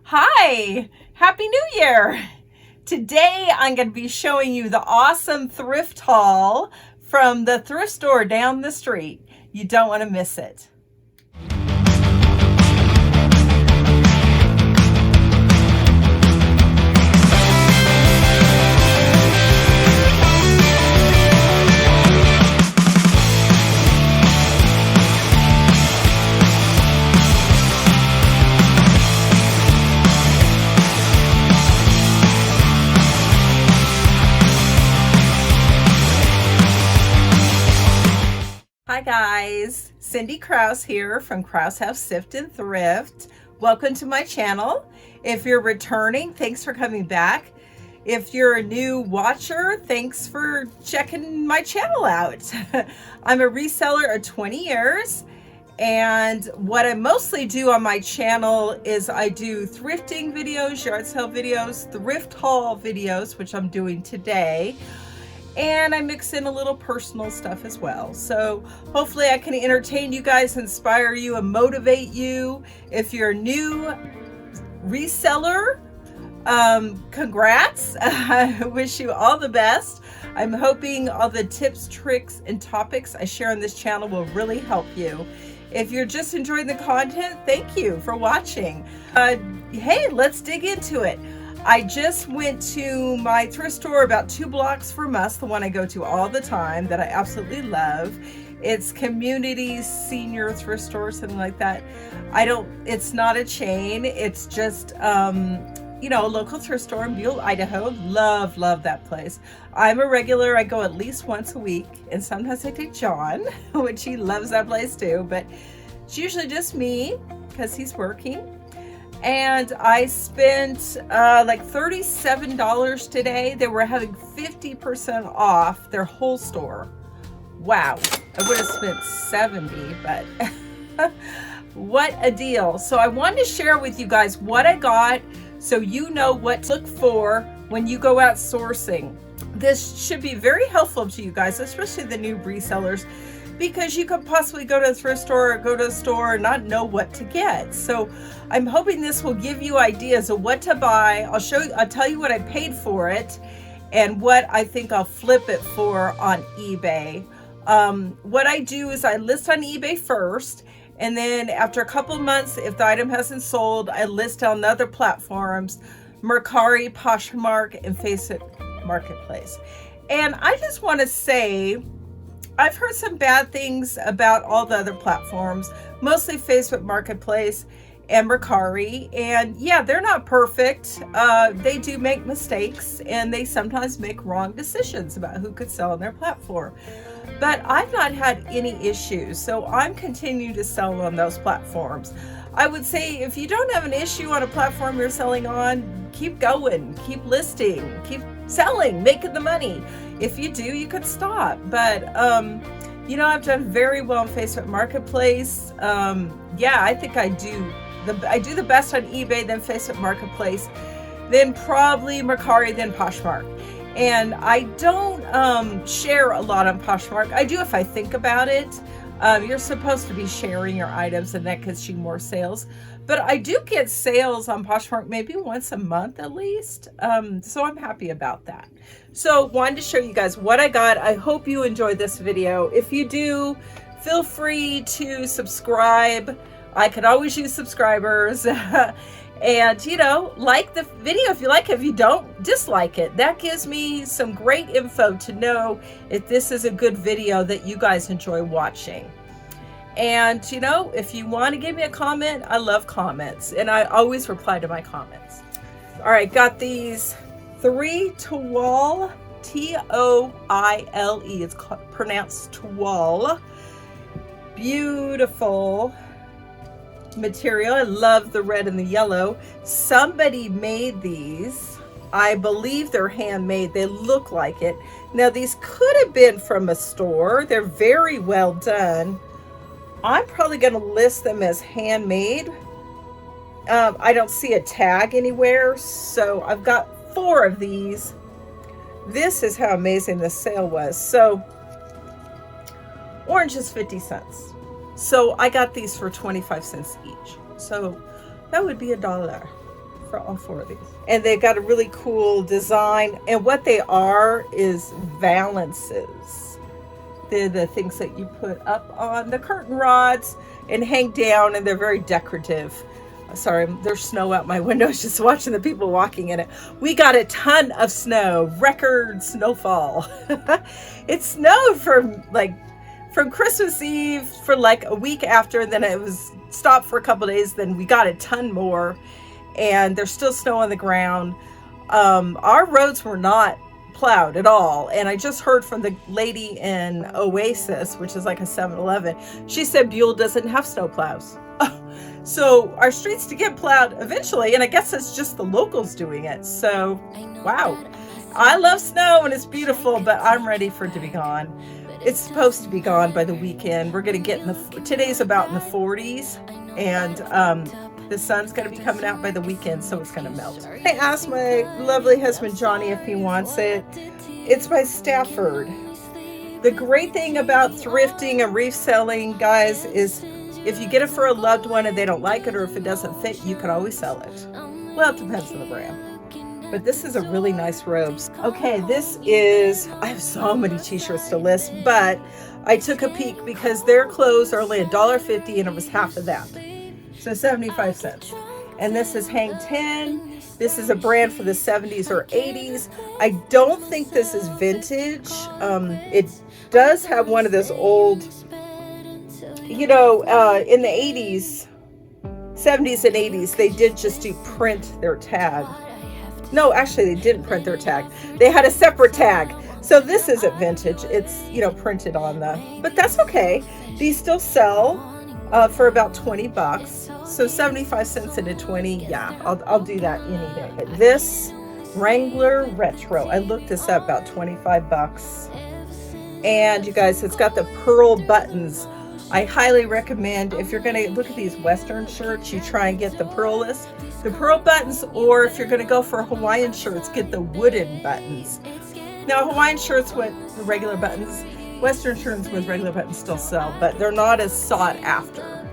Hi, Happy New Year. Today I'm going to be showing you the awesome thrift haul from the thrift store down the street. You don't want to miss it. Hi guys, Cindy Krause here from Krause House Thrift and Thrift. Welcome to my channel. If you're returning, thanks for coming back. If you're a new watcher, thanks for checking my channel out. I'm a reseller of 20 years, and what I mostly do on my channel is I do thrifting videos, yard sale videos, thrift haul videos, which I'm doing today. And I mix in a little personal stuff as well. So hopefully I can entertain you guys, inspire you, and motivate you. If you're a new reseller, congrats. I wish you all the best. I'm hoping all the tips, tricks, and topics I share on this channel will really help you. If you're just enjoying the content, thank you for watching. Hey, let's dig into it. I just went to my thrift store about 2 blocks from us, the one I go to all the time that I absolutely love. It's Community Senior Thrift Store, something like that. It's not a chain. It's just, a local thrift store in Buell, Idaho. Love that place. I'm a regular. I go at least once a week, and sometimes I take John, which he loves that place too, but it's usually just me because he's working. And I spent like $37 today. They were having 50% off their whole store. Wow, I would have spent $70, but what a deal. So I wanted to share with you guys what I got so you know what to look for when you go out sourcing. This should be very helpful to you guys, especially the new resellers, because you could possibly go to a thrift store or go to a store and not know what to get. So I'm hoping this will give you ideas of what to buy. I'll tell you what I paid for it and what I think I'll flip it for on eBay. What I do is I list on eBay first, and then after a couple of months, if the item hasn't sold, I list on other platforms, Mercari, Poshmark, and Facebook Marketplace. And I just want to say, I've heard some bad things about all the other platforms, mostly Facebook Marketplace and Mercari. And yeah, they're not perfect. They do make mistakes, and they sometimes make wrong decisions about who could sell on their platform. But I've not had any issues, so I'm continuing to sell on those platforms. I would say if you don't have an issue on a platform you're selling on, keep going, keep listing, keep selling, making the money. If you do, you could stop. But I've done very well in Facebook Marketplace. I think I do the best on eBay, then Facebook Marketplace, then probably Mercari, then Poshmark. And I don't share a lot on Poshmark. I do if I think about it. You're supposed to be sharing your items, and that gets you more sales. But I do get sales on Poshmark maybe once a month at least. So I'm happy about that. So wanted to show you guys what I got. I hope you enjoyed this video. If you do, feel free to subscribe. I could always use subscribers. And, like the video if you like it. If you don't, dislike it. That gives me some great info to know if this is a good video that you guys enjoy watching. And, if you want to give me a comment, I love comments. And I always reply to my comments. All right, got these 3 Toile, Toile. It's pronounced Toile. Beautiful material. I love the red and the yellow. Somebody made these. I believe they're handmade. They look like it. Now these could have been from a store. They're very well done. I'm probably going to list them as handmade. I don't see a tag anywhere, so I've got 4 of these. This is how amazing this sale was. So orange is 50 cents. So I got these for 25 cents each. So that would be $1 for all 4 of these. And they've got a really cool design. And what they are is valances. They're the things that you put up on the curtain rods and hang down, and they're very decorative. Sorry, there's snow out my window. I was just watching the people walking in it. We got a ton of snow, record snowfall. It snowed from Christmas Eve for like a week after, and then it was stopped for a couple days. Then we got a ton more, and there's still snow on the ground. Our roads were not plowed at all, and I just heard from the lady in Oasis, which is like a 7-Eleven. She said Buell doesn't have snow plows. So our streets to get plowed eventually, and I guess it's just the locals doing it. So wow, I love snow and it's beautiful, but I'm ready for it to be gone. It's supposed to be gone by the weekend. We're gonna get today's about in the 40s, and the sun's gonna be coming out by the weekend, so it's gonna melt. I asked my lovely husband Johnny if he wants it. It's by Stafford. The great thing about thrifting and reselling, guys, is if you get it for a loved one and they don't like it, or if it doesn't fit, you can always sell it. Well, it depends on the brand. But this is a really nice robe. Okay, I have so many t-shirts to list, but I took a peek because their clothes are only $1.50 and it was half of that. So 75 cents. And this is Hang 10. This is a brand for the 70s or 80s. I don't think this is vintage. It does have one of those old, in the 80s, 70s and 80s, they did just print their tag. No, actually they didn't print their tag. They had a separate tag. So this isn't vintage. It's, printed on but that's okay. These still sell for about 20 bucks. So 75 cents into 20. Yeah, I'll do that any day. This Wrangler Retro, I looked this up, about 25 bucks. And you guys, it's got the pearl buttons. I highly recommend, if you're going to look at these Western shirts, you try and get the pearl buttons, or if you're going to go for Hawaiian shirts, get the wooden buttons. Now, Hawaiian shirts with the regular buttons, Western shirts with regular buttons still sell, but they're not as sought after.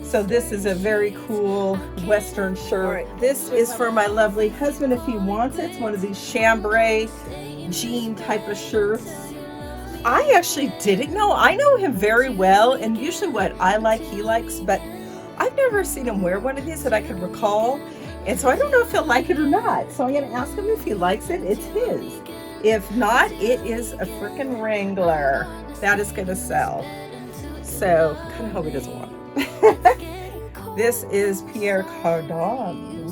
So this is a very cool Western shirt. Right. This is for my lovely husband if he wants it. It's one of these chambray jean type of shirts. I actually didn't know. I know him very well, and usually what I like, he likes, but I've never seen him wear one of these that I can recall, and so I don't know if he'll like it or not. So I'm going to ask him if he likes it. It's his. If not, it is a freaking Wrangler. That is going to sell. So kind of hope he doesn't want it. This is Pierre Cardin,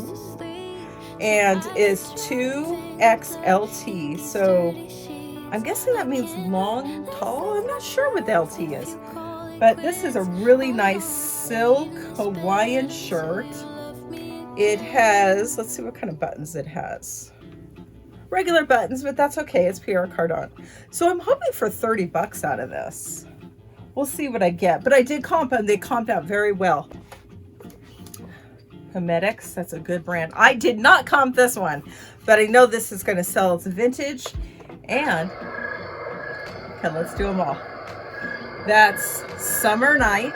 and is 2XLT. So I'm guessing that means long, tall. I'm not sure what the LT is. But this is a really nice silk Hawaiian shirt. It has, let's see what kind of buttons it has. Regular buttons, but that's okay. It's Pierre Cardin. So I'm hoping for 30 bucks out of this. We'll see what I get. But I did comp them. They comped out very well. Hermetics, that's a good brand. I did not comp this one, but I know this is going to sell. It's vintage. And, okay, let's do them all. That's Summer Night,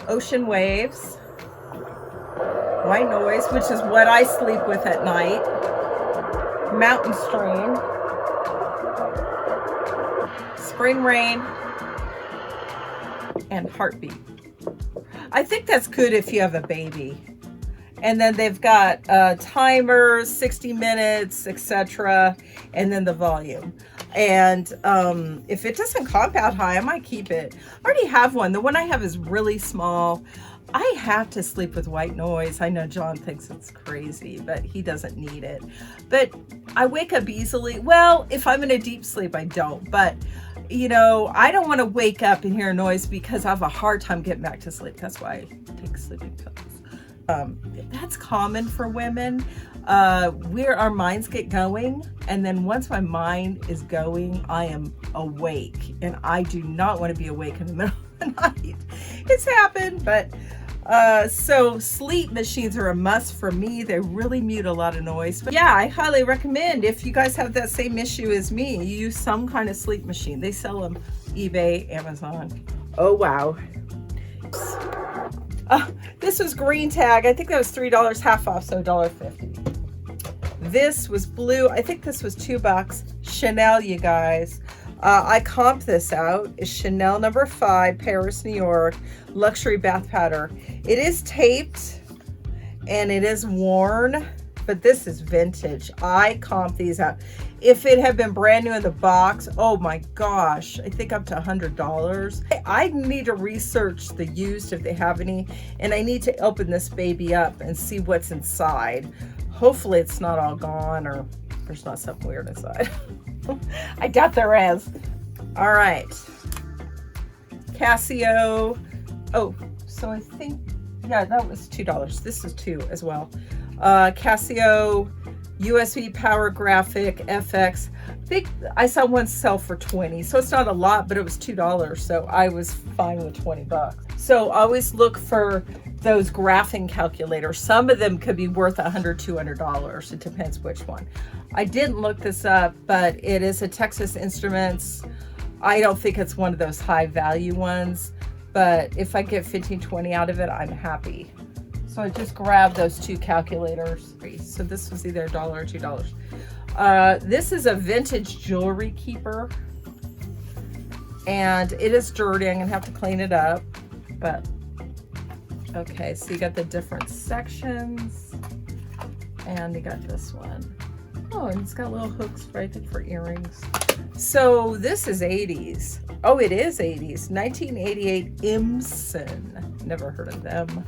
Ocean Waves, White Noise, which is what I sleep with at night, Mountain Stream, Spring Rain, and Heartbeat. I think that's good if you have a baby. And then they've got timers, 60 minutes, etc. And then the volume. And if it doesn't comp out high, I might keep it. I already have one. The one I have is really small. I have to sleep with white noise. I know John thinks it's crazy, but he doesn't need it. But I wake up easily. Well, if I'm in a deep sleep, I don't. But, I don't want to wake up and hear noise because I have a hard time getting back to sleep. That's why I take sleeping pills. That's common for women, where our minds get going, and then once my mind is going, I am awake, and I do not want to be awake in the middle of the night. It's happened, but so sleep machines are a must for me. They really mute a lot of noise. But yeah, I highly recommend, if you guys have that same issue as me, you use some kind of sleep machine. They sell them eBay, Amazon. Oh wow. This was green tag. I think that was $3 half off, so $1.50. This was blue. I think this was $2. Chanel, you guys. I comped this out. It's Chanel number 5, Paris, New York, luxury bath powder. It is taped and it is worn, but this is vintage. I comped these out. If it had been brand new in the box, oh my gosh, I think up to $100. I need to research the used if they have any, and I need to open this baby up and see what's inside. Hopefully it's not all gone or there's not something weird inside. I doubt there is. All right. Casio. Oh, so I think, yeah, that was $2. This is $2 as well. Casio USB Power Graphic FX. I saw one sell for $20, so it's not a lot, but it was $2, so I was fine with $20. So always look for those graphing calculators. Some of them could be worth $100, $200. It depends which one. I didn't look this up, but it is a Texas Instruments. I don't think it's one of those high value ones, but if I get 15, 20 out of it, I'm happy. So I just grabbed those 2 calculators. So this was either $1 or $2. This is a vintage jewelry keeper, and it is dirty. I'm gonna have to clean it up, but okay. So you got the different sections, and you got this one. Oh, and it's got little hooks, right, for earrings. So this is 80s. Oh, it is 80s. 1988 Imson. Never heard of them.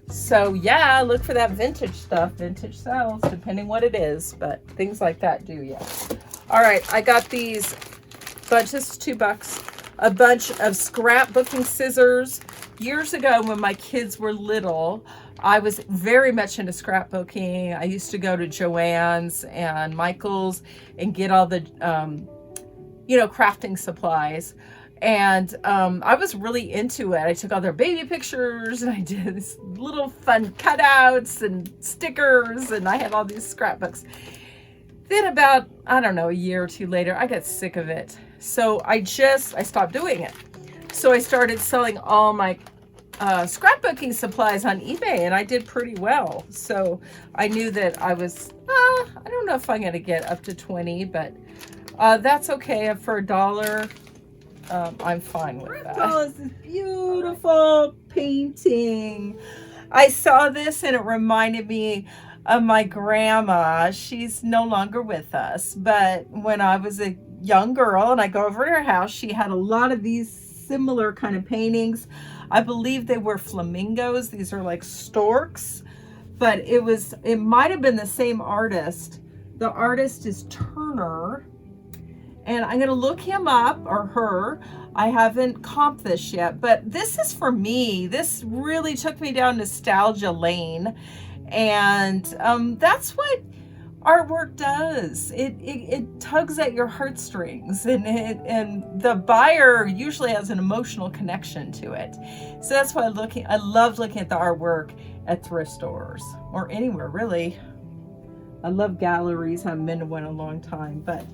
So yeah, look for that vintage stuff. Vintage sells, depending what it is, but things like that do, yeah. All right, I got these bunches, $2. A bunch of scrapbooking scissors. Years ago when my kids were little, I was very much into scrapbooking. I used to go to Joann's and Michael's and get all the, crafting supplies. And I was really into it. I took all their baby pictures and I did these little fun cutouts and stickers, and I had all these scrapbooks. Then about, I don't know, a year or 2 later, I got sick of it. So I stopped doing it. So I started selling all my scrapbooking supplies on eBay, and I did pretty well. So I knew that I was, I don't know if I'm going to get up to 20, but that's okay. For $1, I'm fine with that. Oh, this beautiful painting. I saw this and it reminded me of my grandma. She's no longer with us, but when I was a young girl and I go over to her house, she had a lot of these similar kind of paintings. I believe they were flamingos. These are like storks, but it might have been the same artist. The artist is Turner, and I'm going to look him up, or her. I haven't comped this yet, but this is for me. This really took me down nostalgia lane, and that's what artwork does. It tugs at your heartstrings, and the buyer usually has an emotional connection to it. So that's why I love looking at the artwork at thrift stores or anywhere really. I love galleries. I haven't been to one in a long time, but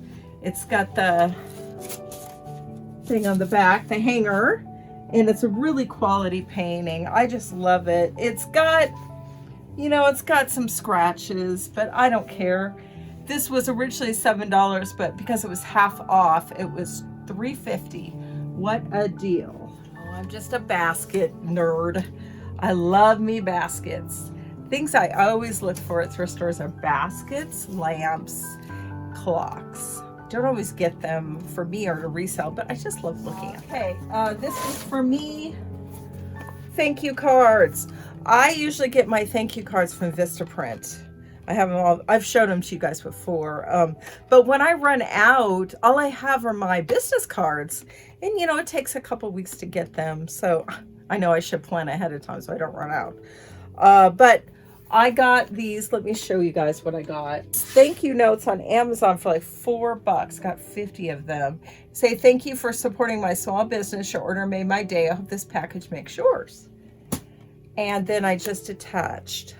it's got the thing on the back, the hanger, and it's a really quality painting. I just love it. It's got, it's got some scratches, but I don't care. This was originally $7, but because it was half off, it was $3.50. What a deal. Oh, I'm just a basket nerd. I love me baskets. Things I always look for at thrift stores are baskets, lamps, clocks. Don't always get them for me or to resell, but I just love looking at them. Okay, this is for me. Thank you cards. I usually get my thank you cards from Vistaprint. I have them all. I've shown them to you guys before. But when I run out, all I have are my business cards. And it takes a couple weeks to get them. So I know I should plan ahead of time so I don't run out. But I got these. Let me show you guys what I got. Thank you notes on Amazon for like $4. Got 50 of them. Say, thank you for supporting my small business. Your order made my day. I hope this package makes yours. And then I just attached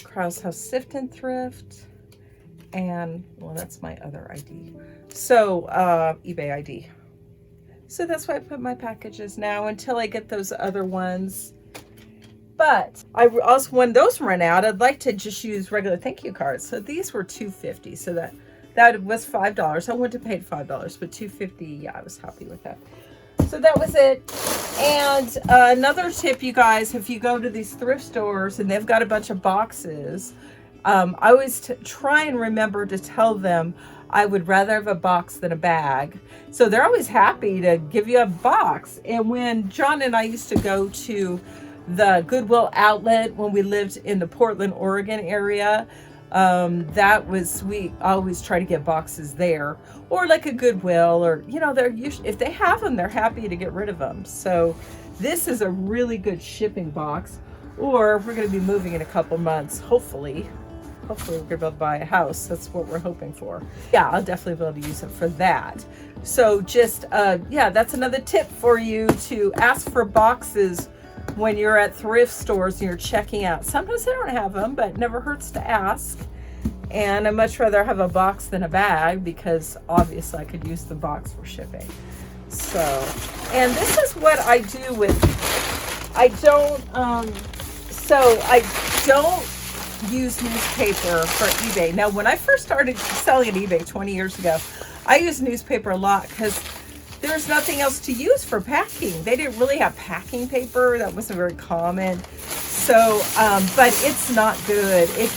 Krause House Thrift and Thrift. And, well, that's my other ID. So, eBay ID. So that's why I put my packages now until I get those other ones. But I also, when those run out, I'd like to just use regular thank you cards. So these were $2.50. So that was $5. I wouldn't have paid $5, but $2.50. Yeah, I was happy with that. So that was it. And another tip, you guys, if you go to these thrift stores and they've got a bunch of boxes, I always try and remember to tell them I would rather have a box than a bag. So they're always happy to give you a box. And when John and I used to go to the Goodwill outlet when we lived in the Portland, Oregon area, we always try to get boxes there, or like a Goodwill, or they're usually, if they have them, they're happy to get rid of them. So this is a really good shipping box. Or we're going to be moving in a couple months, hopefully we're going to be able to buy a house. That's what we're hoping for. Yeah, I'll definitely be able to use it for that. So just yeah, that's another tip for you, to ask for boxes when you're at thrift stores and you're checking out. Sometimes they don't have them, but it never hurts to ask. And I'd much rather have a box than a bag, because obviously I could use the box for shipping. So, and this is what I do with, I don't use newspaper for eBay. Now, when I first started selling at eBay 20 years ago, I used newspaper a lot because there's nothing else to use for packing. They didn't really have packing paper. That wasn't very common. So, but it's not good. It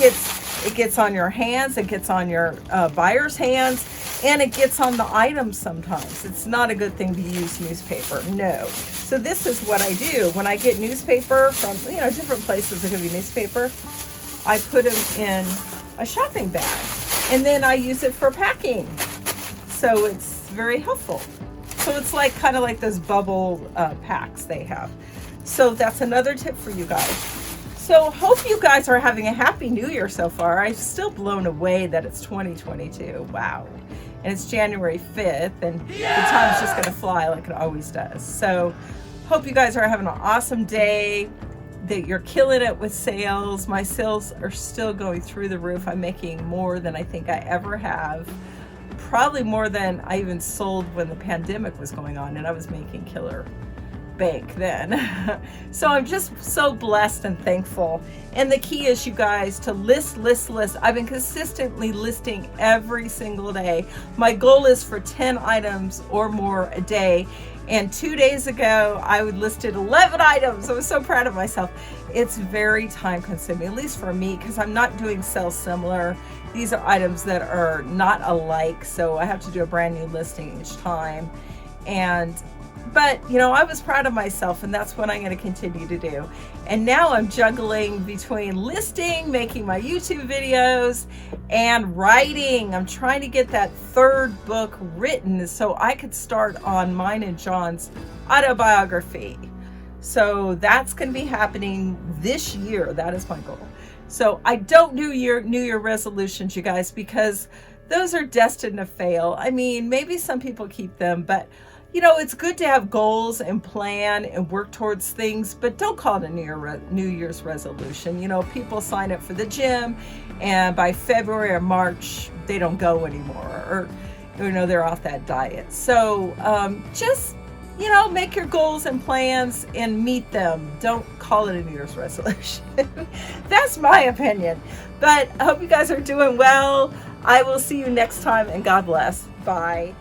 gets on your hands. It gets on your buyer's hands, and it gets on the items sometimes. It's not a good thing to use newspaper. No. So this is what I do when I get newspaper from different places that give you newspaper. I put them in a shopping bag, and then I use it for packing. So it's very helpful. So it's like kind of like those bubble packs they have. So that's another tip for you guys. So hope you guys are having a happy new year so far. I'm still blown away that it's 2022. Wow. And it's January 5th, and the time's just going to fly like it always does. So hope you guys are having an awesome day, that you're killing it with sales. My sales are still going through the roof. I'm making more than I think I ever have. Probably more than I even sold when the pandemic was going on, and I was making killer bank then. So I'm just so blessed and thankful. And the key is, you guys, to list. I've been consistently listing every single day. My goal is for 10 items or more a day. And 2 days ago, I listed 11 items. I was so proud of myself. It's very time consuming, at least for me, because I'm not doing sell similar. These are items that are not alike, so I have to do a brand new listing each time. But I was proud of myself, and that's what I'm going to continue to do. And now I'm juggling between listing, making my YouTube videos, and writing. I'm trying to get that third book written so I could start on mine and John's autobiography. So that's going to be happening this year. That is my goal. So I don't do New Year resolutions, you guys, because those are destined to fail. I mean, maybe some people keep them, but it's good to have goals and plan and work towards things, but don't call it a New Year's resolution. People sign up for the gym, and by February or March, they don't go anymore, or, they're off that diet. So just, make your goals and plans and meet them. Don't call it a New Year's resolution. That's my opinion. But I hope you guys are doing well. I will see you next time, and God bless. Bye.